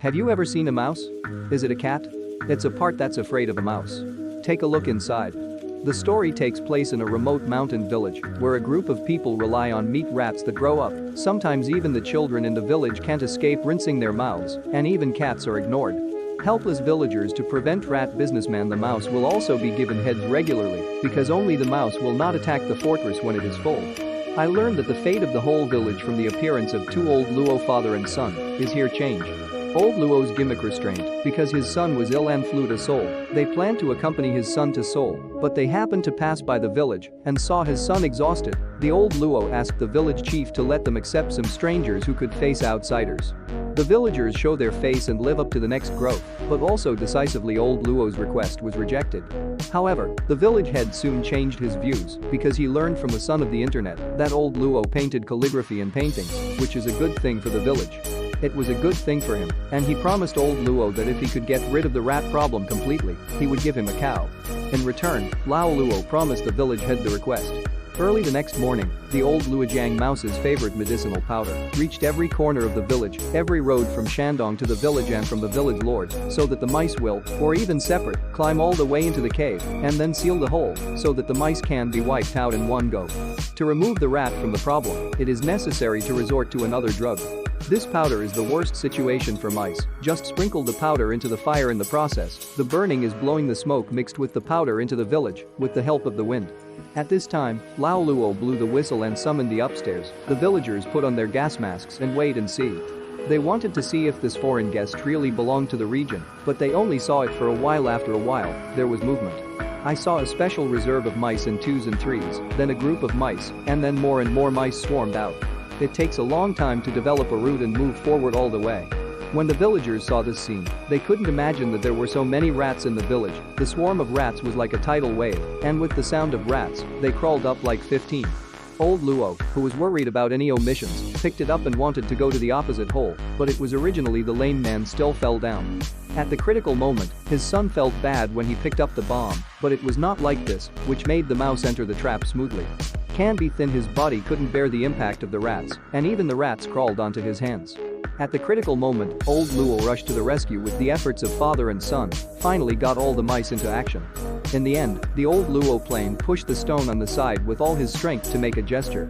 Have you ever seen a mouse? Is it a cat? It's a part that's afraid of a mouse. Take a look inside. The story takes place in a remote mountain village where a group of people rely on meat rats that grow up. Sometimes even the children in the village can't escape rinsing their mouths, and even cats are ignored. Helpless villagers to prevent rat businessman the mouse will also be given heads regularly because only the mouse will not attack the fortress when it is full. I learned that the fate of the whole village from the appearance of two old Luo father and son is here changed. Old Luo's gimmick restraint because his son was ill and flew to Seoul. They planned to accompany his son to Seoul, but they happened to pass by the village and saw his son exhausted. The old Luo asked the village chief to let them accept some strangers who could face outsiders. The villagers show their face and live up to the next growth, but also decisively old Luo's request was rejected. However, the village head soon changed his views because he learned from the son of the internet that old Luo painted calligraphy and paintings, which is a good thing for the village. It was a good thing for him, and he promised old Luo that if he could get rid of the rat problem completely, he would give him a cow. In return, Lao Luo promised the village head the request. Early the next morning, the old Luojiang mouse's favorite medicinal powder reached every corner of the village, every road from Shandong to the village and from the village lord, so that the mice will, or even separate, climb all the way into the cave and then seal the hole so that the mice can be wiped out in one go. To remove the rat from the problem, it is necessary to resort to another drug. This powder is the worst situation for mice. Just sprinkle the powder into the fire in the process. The burning is blowing the smoke mixed with the powder into the village with the help of the wind. At this time, Lao Luo blew the whistle and summoned the upstairs. The villagers put on their gas masks and wait and see. They wanted to see if this foreign guest really belonged to the region, but they only saw it for a while. After a while, there was movement. I saw a special reserve of mice in twos and threes, then a group of mice, and then more and more mice swarmed out. It takes a long time to develop a route and move forward all the way. When the villagers saw this scene, they couldn't imagine that there were so many rats in the village. The swarm of rats was like a tidal wave, and with the sound of rats, they crawled up like 15. Old Luo, who was worried about any omissions, picked it up and wanted to go to the opposite hole, but it was originally the lame man still fell down. At the critical moment, his son felt bad when he picked up the bomb, but it was not like this, which made the mouse enter the trap smoothly. Can be thin, his body couldn't bear the impact of the rats, and even the rats crawled onto his hands. At the critical moment, old Luo rushed to the rescue with the efforts of father and son, finally got all the mice into action. In the end, the old Luo plane pushed the stone on the side with all his strength to make a gesture.